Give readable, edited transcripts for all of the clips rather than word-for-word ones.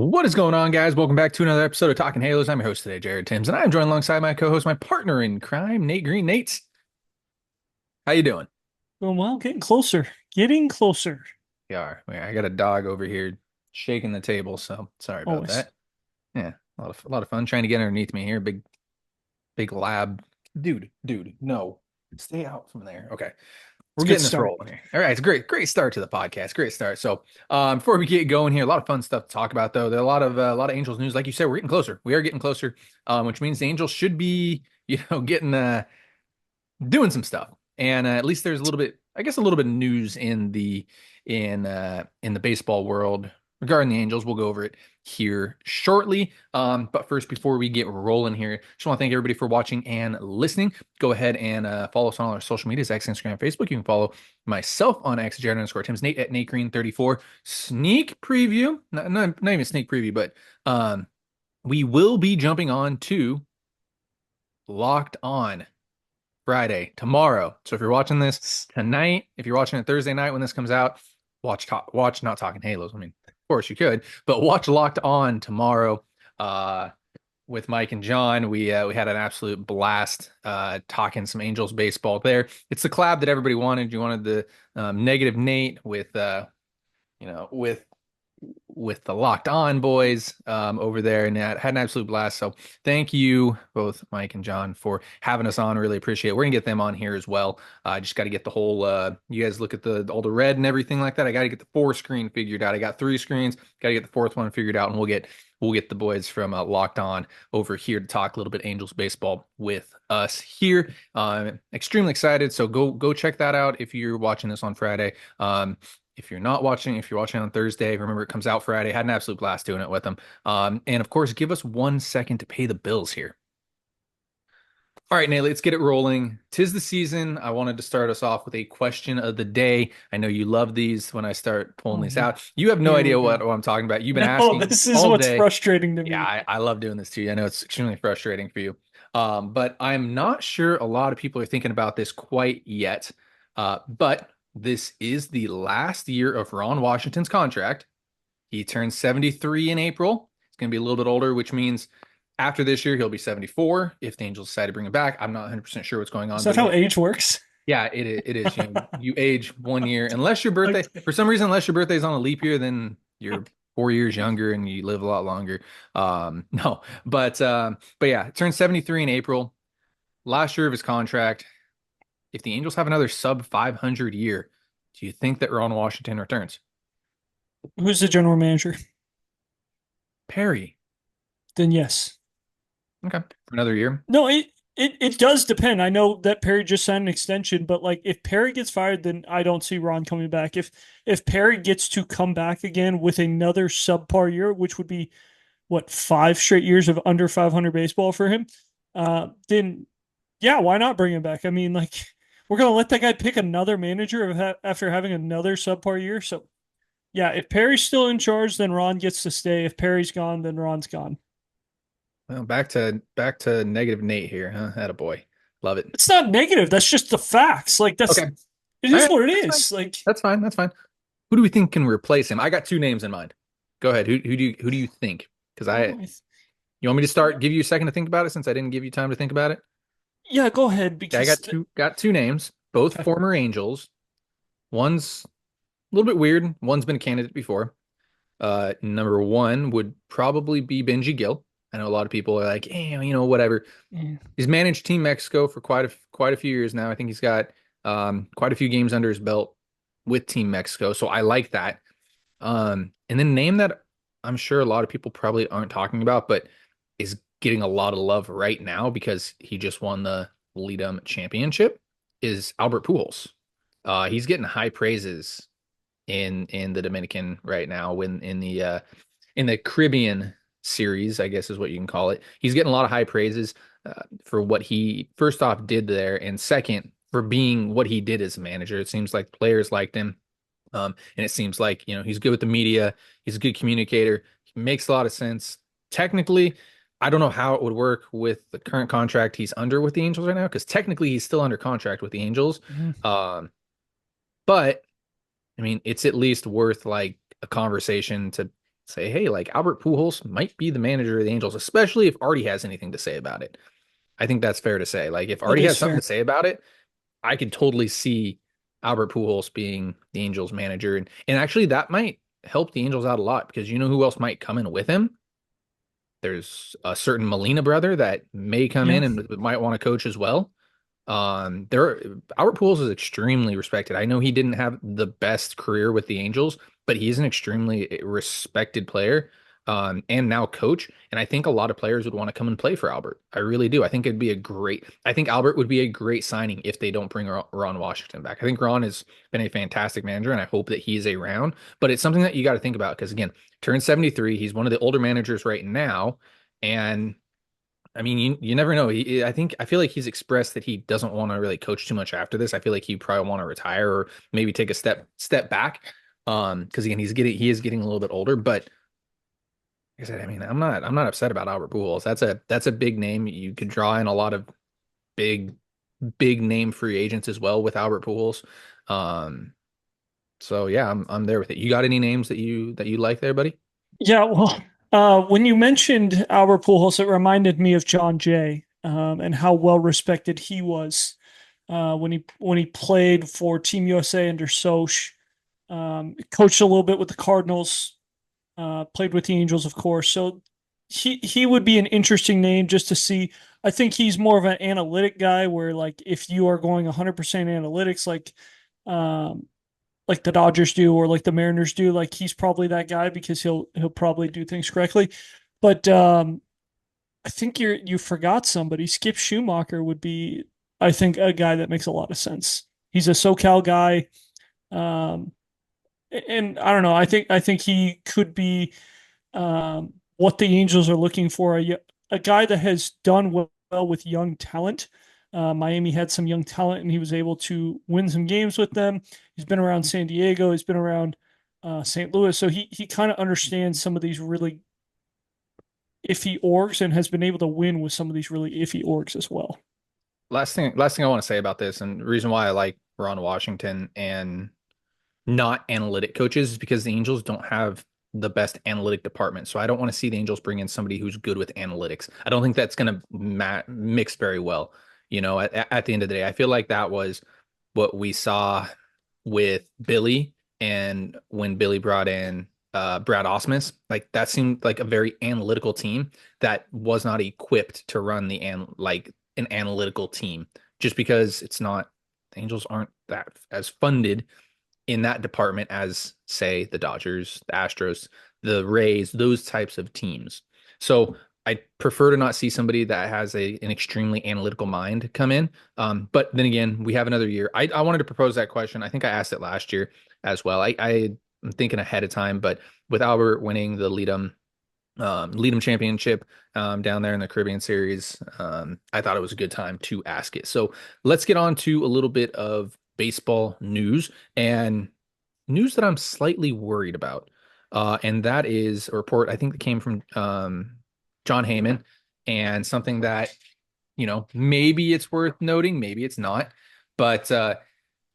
What is going on, guys? Welcome back to another episode of Talking Halos. I'm your host today, Jared Timms, and I'm joined alongside my co-host, my partner in crime, Nate Green. Nate, how you doing? Well, getting closer. Getting closer. I got a dog over here shaking the table, so sorry about Always. that. Yeah, a lot of fun trying to get underneath me here. Big lab, dude. No, stay out from there. Okay. It's We're a good getting this start. rolling here. All right, it's a great start to the podcast. Great start. So, before we get going here, a lot of fun stuff to talk about, though. There are a lot of Angels news. Like you said, we're getting closer. We are getting closer, which means the Angels should be, getting doing some stuff. And at least there's a little bit, I guess, a little bit of news in the baseball world regarding the Angels. We'll go over it here shortly. But first, before we get rolling here, just want to thank everybody for watching and listening. Go ahead and follow us on all our social medias, X, Instagram, Facebook. You can follow myself on X, Jared_Tim's, Nate at Nate Green 34. Sneak preview, not even sneak preview, but we will be jumping on to Locked On Friday, tomorrow. So if you're watching this tonight, if you're watching it Thursday night when this comes out, watch Not Talking Halos. I mean, of course you could, but watch Locked On tomorrow with Mike and John. We had an absolute blast talking some Angels baseball there. It's the collab that everybody wanted. You wanted the negative Nate with with the Locked On boys over there, and had an absolute blast. So thank you both, Mike and John, for having us on. Really appreciate it. We're gonna get them on here as well. I just got to get the whole. You guys look at all the red and everything like that. I got to get the 4 screen figured out. I got 3 screens. Got to get the fourth one figured out, and we'll get the boys from Locked On over here to talk a little bit Angels baseball with us here. Extremely excited. So go check that out if you're watching this on Friday. If you're not watching, if you're watching on Thursday, remember it comes out Friday. Had an absolute blast doing it with them. And of course, give us 1 second to pay the bills here. All right, Nate, let's get it rolling. 'Tis the season. I wanted to start us off with a question of the day. I know you love these when I start pulling Oh, these out. You have no here we idea what, go. what I'm talking about. You've been No, asking this is all what's day. frustrating to Yeah, me. I love doing this to you. I know it's extremely frustrating for you. But I'm not sure a lot of people are thinking about this quite yet. But this is the last year of Ron Washington's contract. He turns 73 in April. He's going to be a little bit older, which means after this year, he'll be 74 if the Angels decide to bring him back. I'm not 100% sure what's going Is on, that but how age works? yeah, it is. You age 1 year, unless your birthday, Okay. for some reason, unless your birthday is on a leap year, then you're 4 years younger and you live a lot longer. No, but yeah, it turns 73 in April. Last year of his contract. If the Angels have another sub 500 year, do you think that Ron Washington returns? Who's the general manager? Perry. Then yes. Okay. For another year. No, it does depend. I know that Perry just signed an extension, but like if Perry gets fired, then I don't see Ron coming back. If Perry gets to come back again with another subpar year, which would be what 5 straight years of under 500 baseball for him, then yeah, why not bring him back? I mean, like we're gonna let that guy pick another manager after having another subpar year. So yeah, if Perry's still in charge, then Ron gets to stay. If Perry's gone, then Ron's gone. Well, back to negative Nate here, huh? Attaboy. Love it. It's not negative. That's just the facts. Like Okay. that's it All is right. what it That's fine. is. Like That's fine. That's fine. Who do we think can replace him? I got 2 names in mind. Go ahead. Who do you think? Because oh, you want me to start, give you a second to think about it since I didn't give you time to think about it? yeah, go ahead Yeah, I because got two names, both okay. former Angels. One's a little bit weird. One's been a candidate before. Number one would probably be Benji Gill. I know a lot of people are like, whatever. Yeah. He's managed Team Mexico for quite a few years now. I think he's got quite a few games under his belt with Team Mexico, so I like that. And then name that I'm sure a lot of people probably aren't talking about, but is getting a lot of love right now because he just won the Leadum Championship is Albert Pujols. He's getting high praises in the Dominican right now when in the Caribbean series, I guess is what you can call it. He's getting a lot of high praises for what he first off did there, and second for being what he did as a manager. It seems like players liked him, and it seems like he's good with the media. He's a good communicator. He makes a lot of sense. Technically, I don't know how it would work with the current contract he's under with the Angels right now, because technically he's still under contract with the Angels. Mhm. But I mean, it's at least worth like a conversation to say, hey, like Albert Pujols might be the manager of the Angels, especially if Artie has anything to say about it. I think that's fair to say. Like if That Artie is has something fair. to say about it, I could totally see Albert Pujols being the Angels manager. And actually that might help the Angels out a lot because you know who else might come in with him? There's a certain Molina brother that may come Yeah. in and might want to coach as well. There Albert Pujols is extremely respected. I know he didn't have the best career with the Angels, but he's an extremely respected player, and now coach. And I think a lot of players would want to come and play for Albert. I really do. I think it'd be a great. I think Albert would be a great signing if they don't bring Ron Washington back. I think Ron has been a fantastic manager, and I hope that he's around. But it's something that you got to think about because again, turned 73. He's one of the older managers right now, and I mean, you never know. I feel like he's expressed that he doesn't want to really coach too much after this. I feel like he probably want to retire or maybe take a step back. Because again, he is getting a little bit older. But like I said, I mean, I'm not upset about Albert Pujols. That's a big name. You could draw in a lot of big big name free agents as well with Albert Pujols. Um, so yeah, I'm there with it. You got any names that you like there, buddy? Yeah, well, when you mentioned Albert Pujols, it reminded me of John Jay, and how well respected he was when he played for Team USA under Soch. Coached a little bit with the Cardinals, played with the Angels, of course. So he would be an interesting name just to see. I think he's more of an analytic guy, where like if you are going 100% analytics, um, like the Dodgers do or like the Mariners do, like he's probably that guy because he'll probably do things correctly. But I think you forgot somebody. Skip Schumacher would be, I think, a guy that makes a lot of sense. He's a SoCal guy. Um, and I don't know. I think he could be what the Angels are looking for, a guy that has done well with young talent. Miami had some young talent, and he was able to win some games with them. He's been around San Diego. He's been around St. Louis, so he kind of understands some of these really iffy orgs and has been able to win with some of these really iffy orgs as well. Last thing I want to say about this, and the reason why I like Ron Washington and not analytic coaches is because the Angels don't have the best analytic department. So I don't want to see the Angels bring in somebody who's good with analytics. I don't think that's going to mix very well. At the end of the day, I feel like that was what we saw with Billy and when Billy brought in Brad Osmus. Like that seemed like a very analytical team that was not equipped to run like an analytical team just because the Angels aren't that as funded in that department as, say, the Dodgers, the Astros, the Rays, those types of teams. So I prefer to not see somebody that has an extremely analytical mind come in. But then again, we have another year. I wanted to propose that question. I think I asked it last year as well. I'm thinking ahead of time, but with Albert winning the Lead'em Championship down there in the Caribbean Series, I thought it was a good time to ask it. So let's get on to a little bit of baseball news and news that I'm slightly worried about. And that is a report I think that came from John Heyman and something that, maybe it's worth noting, maybe it's not. But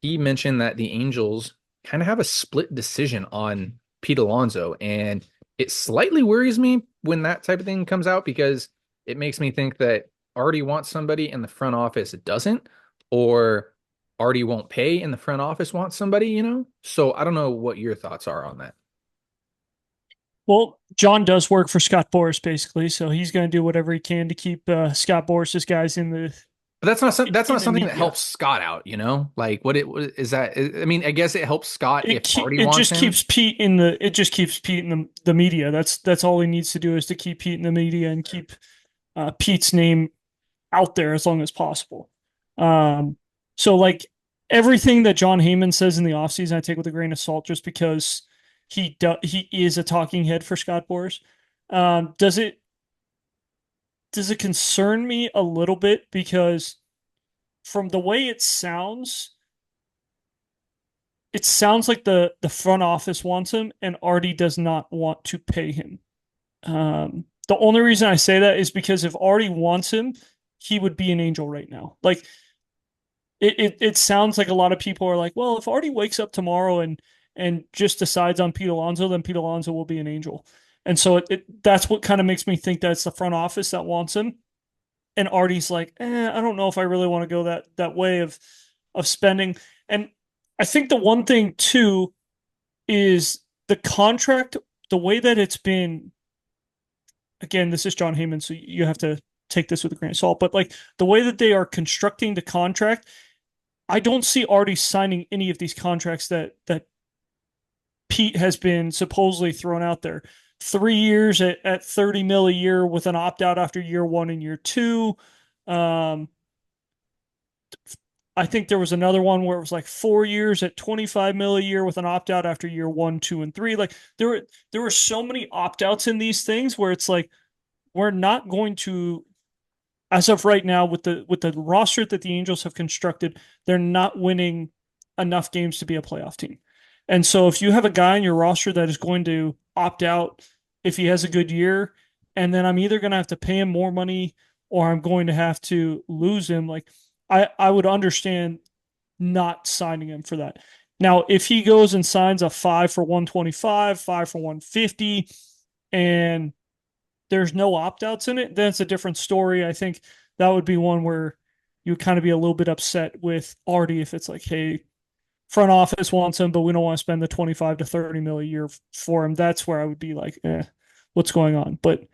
he mentioned that the Angels kind of have a split decision on Pete Alonso. And it slightly worries me when that type of thing comes out because it makes me think that Artie wants somebody and the front office doesn't, or Artie won't pay and the front office wants somebody. So I don't know what your thoughts are on that. Well, John does work for Scott Boras basically, so he's going to do whatever he can to keep Scott Boras's guys But that's in not the something that media. helps Scott out. Like what is that? I mean, I guess it helps Scott if Artie It wants just him. keeps Pete in the media. That's all he needs to do is to keep Pete in the media and keep Pete's name out there as long as possible. Um, so like everything that John Heyman says in the offseason, I take with a grain of salt just because he is a talking head for Scott Boras. Does it concern me a little bit because from the way it sounds like the front office wants him and Artie does not want to pay him. The only reason I say that is because if Artie wants him, he would be an Angel right now. Like it sounds like a lot of people are like, well, if Artie wakes up tomorrow and just decides on Pete Alonso, then Pete Alonso will be an Angel. And so that's what kind of makes me think that it's the front office that wants him. And Artie's like, I don't know if I really want to go that way of spending. And I think the one thing too is the contract, the way that it's been. Again, this is John Heyman, so you have to take this with a grain of salt. But like the way that they are constructing the contract, I don't see Artie signing any of these contracts that Pete has been supposedly thrown out there. 3 years at 30 mil a year with an opt out after year one and year two. Um, I think there was another one where it was like 4 years at 25 mil a year with an opt out after year one, two, and three. Like there were so many opt outs in these things where it's like we're not going to, as of right now, with the roster that the Angels have constructed, they're not winning enough games to be a playoff team. And so if you have a guy in your roster that is going to opt out if he has a good year, and then I'm either going to have to pay him more money or I'm going to have to lose him, like I would understand not signing him for that. Now, if he goes and signs a 5 for 125, 5 for 150, and there's no opt-outs in it, then it's a different story. I think that would be one where you would kind of be a little bit upset with Artie if it's like, hey, front office wants him, but we don't want to spend the 25 to 30 mil a year for him. That's where I would be like, what's going on? But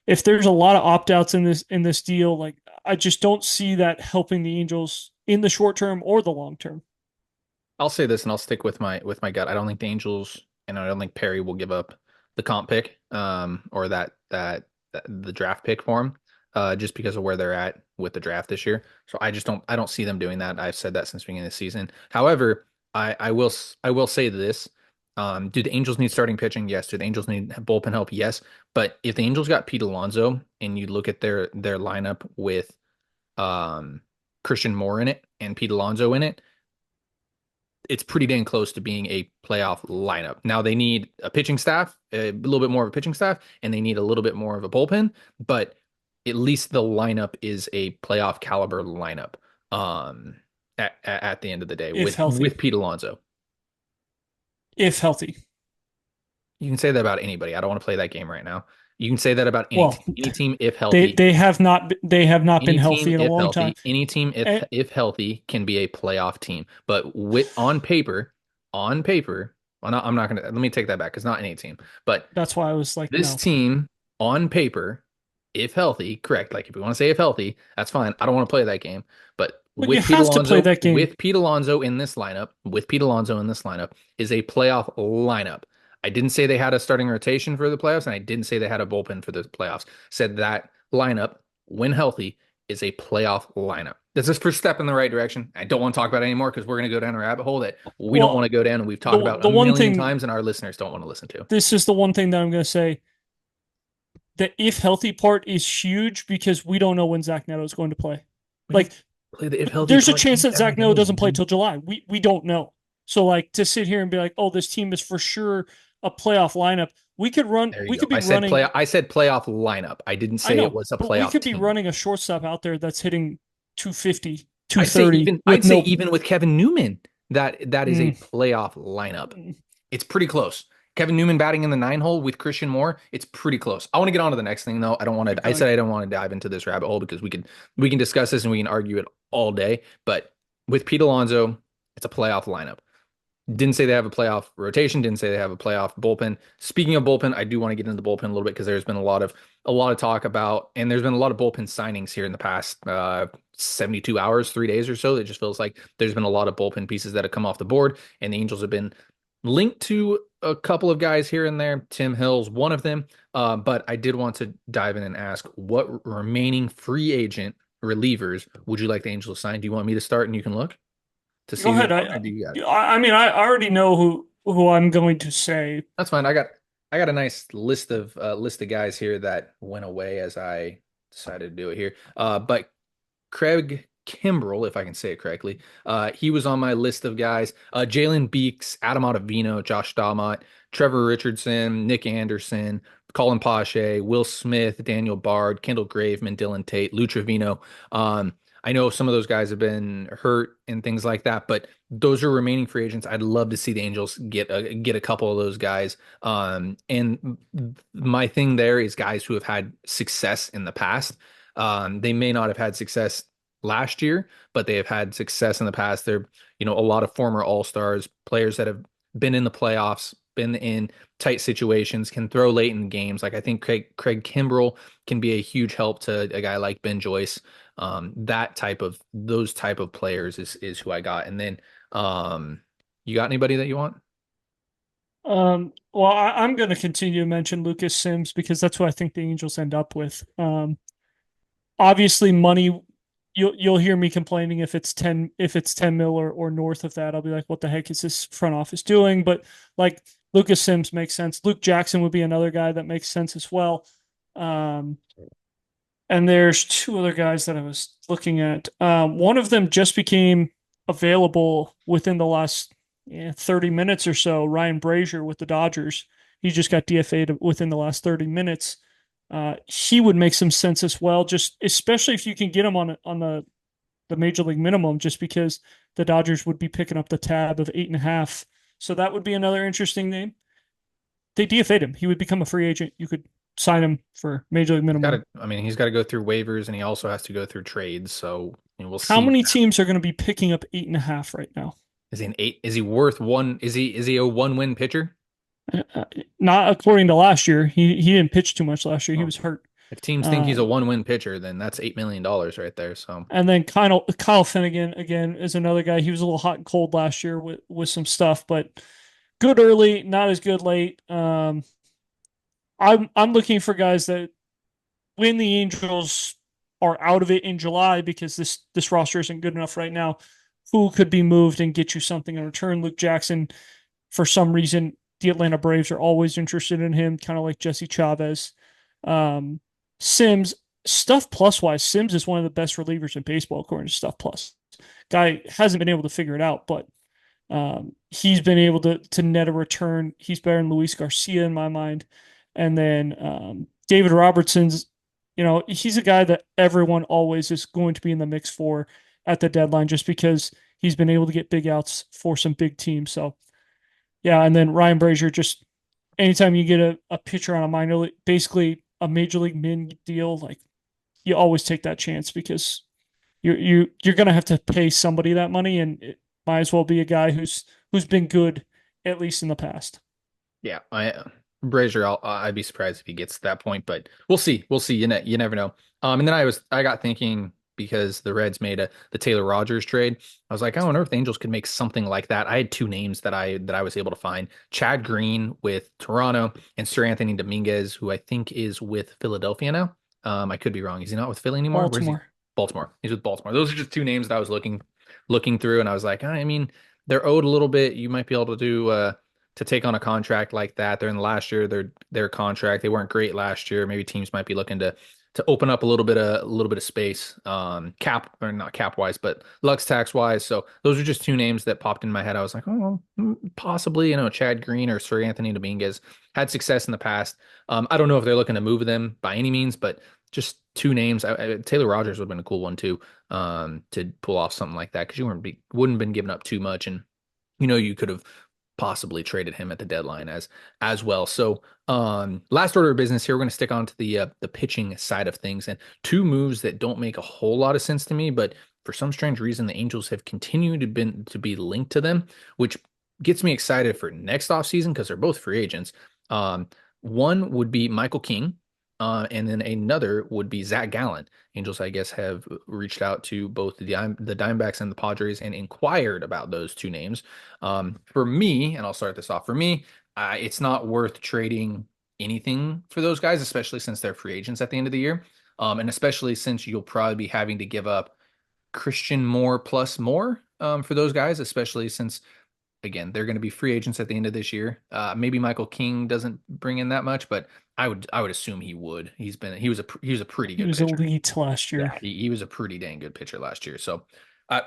if there's a lot of opt-outs in this deal, like I just don't see that helping the Angels in the short term or the long term. I'll say this and I'll stick with my gut. I don't think the Angels and I don't think Perry will give up the comp pick, or that the draft pick for him, just because of where they're at with the draft this year. So I don't see them doing that. I've said that since the beginning of the season. However, I will say this. Do the Angels need starting pitching? Yes. Do the Angels need bullpen help? Yes. But if the Angels got Pete Alonso and you look at their lineup with Christian Moore in it and Pete Alonso in it, it's pretty dang close to being a playoff lineup. Now they need a pitching staff, a little bit more of a pitching staff, and they need a little bit more of a bullpen, but at least the lineup is a playoff caliber lineup. At the end of the day If with healthy. Pete Alonso. If healthy. You can say that about anybody. I don't want to play that game right now. You can say that about any Well, team. Any team if they healthy. they have not been Any team healthy in a if long time. healthy. Any team And if healthy can be a playoff team. But on paper, well, I'm not gonna let me take that back because not any team. But that's why I was like, this no. team on paper, if healthy, correct. Like if we want to say if healthy, that's fine. I don't want to play that game. But But you have to play that game. With Pete Alonso in this lineup, is a playoff lineup. I didn't say they had a starting rotation for the playoffs, and I didn't say they had a bullpen for the playoffs. Said that lineup, when healthy, is a playoff lineup. That's just first step in the right direction. I don't want to talk about it anymore because we're going to go down a rabbit hole that we don't want to Well, go down, and we've talked the about the a one million thing times, and our listeners don't want to listen to. this is the one thing that I'm going to say. The if healthy part is huge because we don't know when Zach Neto is going to play. Like, Play the if healthy there's a part chance that every Zach Neto day, doesn't play man. till July. We don't know. So like to sit here and be like, oh, this team is for sure a playoff lineup. We could run. There you We go. could be running. I said playoff lineup. I didn't I say it know, was a but we playoff could be team. running a shortstop out there that's hitting 250, 230 I'd with say no. even with Kevin Newman, that is a Mm, playoff lineup. It's pretty close. Kevin Newman batting in the 9 hole with Christian Moore, it's pretty close. I want to get on to the next thing though. I don't want keep to I going. said I don't want to dive into this rabbit hole because we can discuss this and we can argue it all day. But with Pete Alonso, it's a playoff lineup. Didn't say they have a playoff rotation. Didn't say they have a playoff bullpen. Speaking of bullpen, I do want to get into the bullpen a little bit because there's been a lot of talk about, and there's been a lot of bullpen signings here in the past 72 hours, 3 days or so. It just feels like there's been a lot of bullpen pieces that have come off the board, and the Angels have been linked to a couple of guys here and there. Tim Hill's one of them, but I did want to dive in and ask what remaining free agent relievers would you like the Angels to sign? Do you want me to start and you can look to Go see who's ahead. on, or do you got it? I mean, I already know who I'm going to say. That's fine. I got a nice list of guys here that went away as I decided to do it here. But Craig Kimbrell, if I can say it correctly, he was on my list of guys. Jalen Beeks, Adam Ottavino, Josh Dahmont, Trevor Richardson, Nick Anderson, Colin Pache, Will Smith, Daniel Bard, Kendall Graveman, Dylan Tate, Lou Trevino. I know some of those guys have been hurt and things like that, but those are remaining free agents. I'd love to see the Angels get a couple of those guys. And my thing there is guys who have had success in the past. They may not have had success last year, but they have had success in the past. They're, a lot of former All-Stars, players that have been in the playoffs, been in tight situations, can throw late in games. Like I think Craig Kimbrell can be a huge help to a guy like Ben Joyce. Those type of players is who I got. And then you got anybody that you want? Well, I'm going to continue to mention Lucas Sims because that's what I think the Angels end up with. Obviously, money. You'll hear me complaining if it's 10 mil or north of that. I'll be like, what the heck is this front office doing? But like Lucas Sims makes sense. Luke Jackson would be another guy that makes sense as well. Um, and there's two other guys that I was looking at. One of them just became available within the last 30 minutes or so. Ryan Brazier with the Dodgers. He just got DFA'd within the last 30 minutes. He would make some sense as well, just especially if you can get him on the major league minimum, just because the Dodgers would be picking up the tab of 8.5. So that would be another interesting name. They DFA'd him. He would become a free agent. You could sign him for major league minimum. He's got to go through waivers and he also has to go through trades. So we'll How see. many teams are going to be picking up 8.5 right now? Is he an eight? Is he worth one? Is he a one-win pitcher? Not according to last year. He didn't pitch too much last year. He Well, was hurt. if teams think he's a Um, one-win pitcher, then that's $8 million right there. So and then Kyle Finnegan again is another guy. He was a little hot and cold last year with some stuff, but good early, not as good late. I'm looking for guys that when the Angels are out of it in July because this roster isn't good enough right now, who could be moved and get you something in return. Luke Jackson, for some reason, the Atlanta Braves are always interested in him, kind of like Jesse Chavez. Um, Sims, stuff plus wise, Sims is one of the best relievers in baseball according to stuff plus. Guy hasn't been able to figure it out, but he's been able to net a return. He's better than Luis Garcia in my mind. And then David Robertson's, he's a guy that everyone always is going to be in the mix for at the deadline just because he's been able to get big outs for some big teams. So, yeah. And then Ryan Brazier, just anytime you get a pitcher on a minor league, basically a major league min deal, like you always take that chance because you're going to have to pay somebody that money, and it might as well be a guy who's been good at least in the past. yeah, Brazier, I'd be surprised if he gets to that point, but we'll see. We'll see. You never know. And then I got thinking because the Reds made the Taylor Rogers trade. I was like, I wonder if the Angels could make something like that. I had two names that I was able to find: Chad Green with Toronto and Sir Anthony Dominguez, who I think is with Philadelphia now. I could be wrong. Is he not with Philly anymore? Where's he? Baltimore. Baltimore. He's with Baltimore. Those are just two names that I was looking through, and I was like, I mean, they're owed a little bit. You might be able to do to take on a contract like that. They're in the last year, their contract. They weren't great last year. Maybe teams might be looking to open up a little bit of space, cap or not cap wise, but Lux tax wise. So those are just two names that popped in my head. I was like, oh, well, possibly, Chad Green or Sir Anthony Dominguez had success in the past. I don't know if they're looking to move them by any means, but just two names. Taylor Rogers would have been a cool one too, to pull off something like that because you wouldn't have been giving up too much, and you could have possibly traded him at the deadline as well. So last order of business here, we're going to stick on to the pitching side of things, and two moves that don't make a whole lot of sense to me, but for some strange reason the Angels have continued to be linked to them, which gets me excited for next offseason because they're both free agents. One would be Michael King, and then another would be Zach Gallen. Angels, I guess, have reached out to both the Diamondbacks and the Padres and inquired about those two names. For me, and I'll start this off. For me, it's not worth trading anything for those guys, especially since they're free agents at the end of the year, and especially since you'll probably be having to give up Christian Moore plus more for those guys, especially since again, they're going to be free agents at the end of this year. Maybe Michael King doesn't bring in that much, but I would assume he would. He was a pretty He good was pitcher. elite last Yeah, year. he was a pretty dang good pitcher last year. So I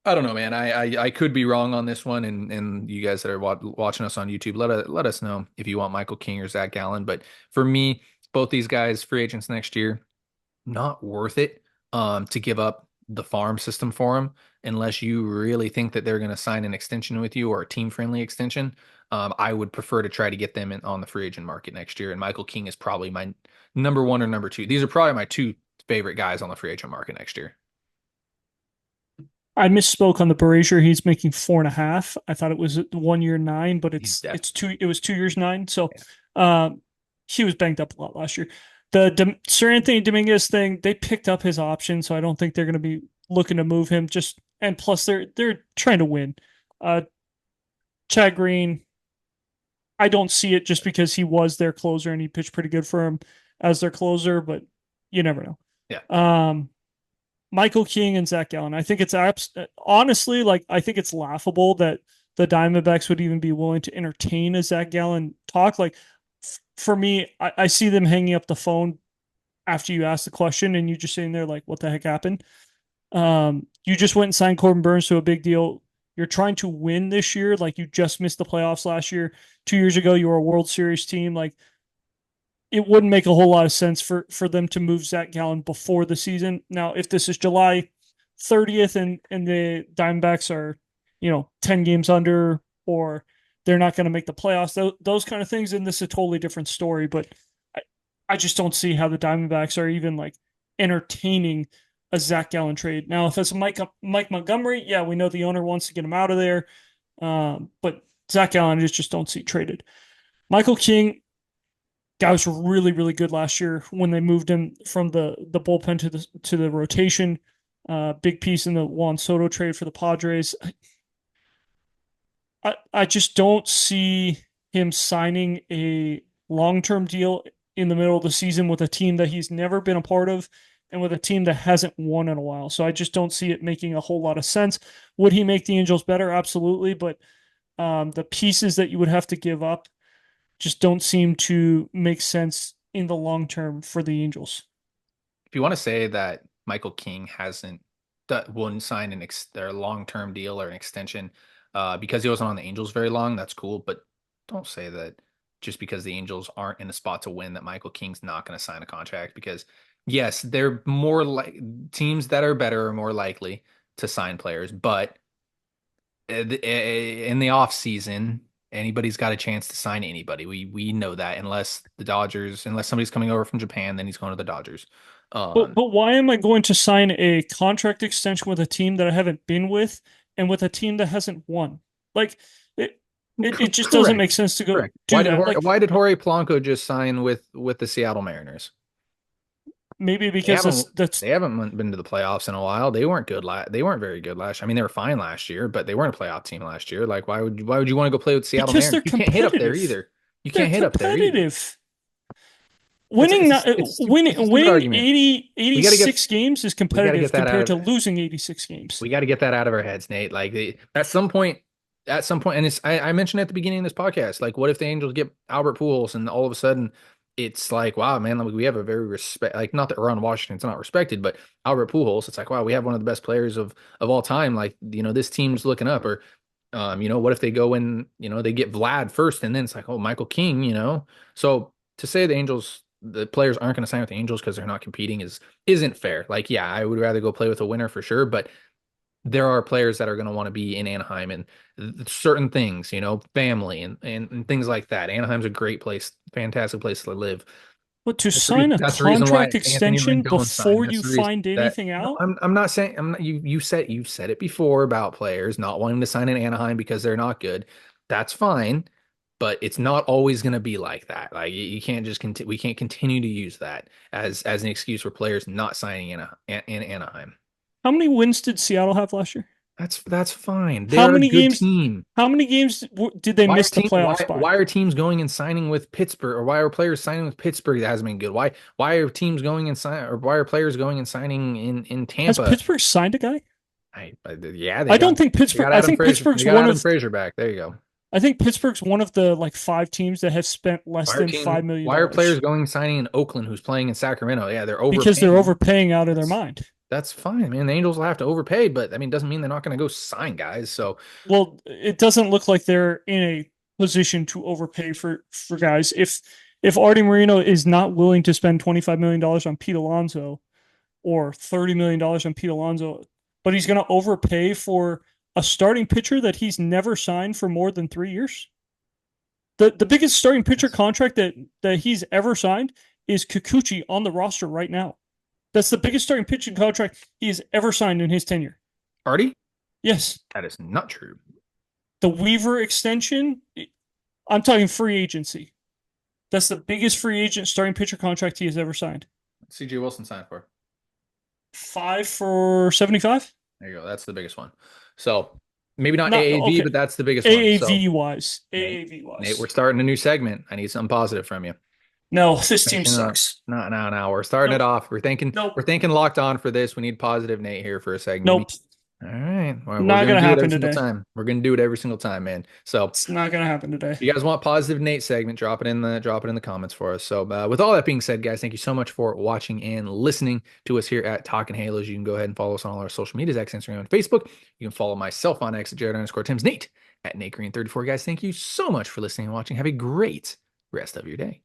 I don't know, man. I could be wrong on this one, and you guys that are watching us on YouTube, let us know if you want Michael King or Zach Gallen. But for me, both these guys free agents next year, not worth it to give up the farm system for him unless you really think that they're going to sign an extension with you or a team friendly extension. I would prefer to try to get them on the free agent market next year. And Michael King is probably my number one or number two. These are probably my two favorite guys on the free agent market next year. I misspoke on the Brazier. He's making 4.5. I thought it was 1 year 9, but He's it's definitely two. It was 2 years 9. So, um, he was banged up a lot last year. The Sir Anthony Dominguez thing, they picked up his option, so I don't think they're going to be looking to move him. Just and plus they're trying to win. Uh, Chad Green, I don't see it just because he was their closer and he pitched pretty good for him as their closer, but you never know. yeah. Michael King and Zach Gallen. I think it's honestly, like, I think it's laughable that the Diamondbacks would even be willing to entertain a Zach Gallen talk. Like, for me, I see them hanging up the phone after you ask the question and you just sitting there like, what the heck happened? You just went and signed Corbin Burns to a big deal. You're trying to win this year. Like, you just missed the playoffs last year. 2 years ago, you were a World Series team. Like, it wouldn't make a whole lot of sense for them to move Zach Gallen before the season. Now, if this is July 30th and the Diamondbacks are, 10 games under, or they're not going to make the playoffs, those kind of things, then this is a totally different story. But I just don't see how the Diamondbacks are even like entertaining a Zach Gallen trade. Now, if it's Mike Montgomery, yeah, we know the owner wants to get him out of there. But Zach Gallen, I just don't see traded. Michael King, guy was really, really good last year when they moved him from the bullpen to the rotation. Big piece in the Juan Soto trade for the Padres. I just don't see him signing a long-term deal in the middle of the season with a team that he's never been a part of and with a team that hasn't won in a while. So I just don't see it making a whole lot of sense. Would he make the Angels better? Absolutely. But the pieces that you would have to give up just don't seem to make sense in the long term for the Angels. If you want to say that Michael King wouldn't sign their long-term deal or an extension because he wasn't on the Angels very long, that's cool. But don't say that just because the Angels aren't in a spot to win that Michael King's not going to sign a contract, because yes, they're more like teams that are better are more likely to sign players, but in the off season, anybody's got a chance to sign anybody. We know that unless somebody's coming over from Japan, then he's going to the Dodgers. But why am I going to sign a contract extension with a team that I haven't been with and with a team that hasn't won? Like, it just doesn't make sense to go Correct. do that. Like, Why did Jorge Polanco just sign with the Seattle Mariners? maybe They because haven't that's they haven't been to the playoffs in a while. They weren't good they weren't very good last year. I mean, they were fine last year, but they weren't a playoff team last year. Like, why would you want to go play with Seattle because Mariners? they're You can't hit up there competitive. either. You They're can't hit up there either. competitive. Winning not It's a stupid winning argument. 80 We got to get 86 games is we got to competitive get that out compared to of losing 86 games. we got to get that out of our heads, Nate. Like at some point, and I mentioned at the beginning of this podcast, like, what if the Angels get Albert Pujols and all of a sudden it's like, wow, man, like, we have a very like, not that Ron Washington's not respected, but Albert Pujols, it's like, wow, we have one of the best players of all time. Like, this team's looking up. Or what if they go and they get Vlad first, and then it's like, oh, Michael King. So to say the players aren't going to sign with the Angels because they're not competing isn't fair. Like, yeah, I would rather go play with a winner for sure, but there are players that are going to want to be in Anaheim and certain things, family and things like that. Anaheim's a great place, fantastic place to live. But to sign a That's the reason why contract Anthony extension Rendon signed. before That's you the reason find that anything no, out? I'm not saying I'm not, you've said it before about players not wanting to sign in Anaheim because they're not good. That's fine, but it's not always going to be like that. Like, you can't just we can't continue to use that as an excuse for players not signing in Anaheim. How many wins did Seattle have last year? That's fine. How They're a many good games? team. How many games did they miss the Why playoffs by? why are teams going and signing with Pittsburgh, or why are players signing with Pittsburgh that hasn't been good? Why are teams going and why are players going and signing in Has Tampa? Pittsburgh signed a guy? Yeah, I don't think they Pittsburgh. got I Adam think Frazier. They Pittsburgh's got one Adam of. Frazier back. There you go. I think Pittsburgh's one of the like 5 teams that have spent less than $5 million Why are players going and signing in Oakland who's playing in Sacramento? Yeah, they're because they're overpaying. overpaying out of their That's mind. that's fine, man. The Angels will have to overpay, but I mean, doesn't mean they're not going to go sign guys. So Well, it doesn't look like they're in a position to overpay for guys. If Artie Moreno is not willing to spend $25 million on Pete Alonso, or $30 million on Pete Alonso, but he's going to overpay for a starting pitcher that he's never signed for more than 3 years. The biggest starting pitcher contract that he's ever signed is Kikuchi on the roster right now. That's the biggest starting pitching contract he has ever signed in his tenure. Artie? Yes. That is not true. The Weaver extension, I'm talking free agency. That's the biggest free agent starting pitcher contract he has ever signed. CJ Wilson signed for 5 for 75. There you go. That's the biggest one. So maybe not Not AAV, okay. but that's the biggest one. AAV So wise, Nate, AAV Nate, we're wise. starting a new segment. I need something positive from you. No, this team Finishing up. sucks. No. We're starting it Nope. off. We're thinking Nope. locked on for this. We need positive Nate here for a segment. Give me. Nope. All right. Well, we're Not gonna gonna do it happen every single today. time. We're gonna do it every single time, man. So It's not gonna happen today. if you guys want positive Nate segment, drop it in the comments for us. So with all that being said, guys, thank you so much for watching and listening to us here at Talking Halos. You can go ahead and follow us on all our social medias, X, Instagram, and Facebook. You can follow myself on X at Jared_Tim's, Nate at Nate Green 34. Guys, thank you so much for listening and watching. Have a great rest of your day.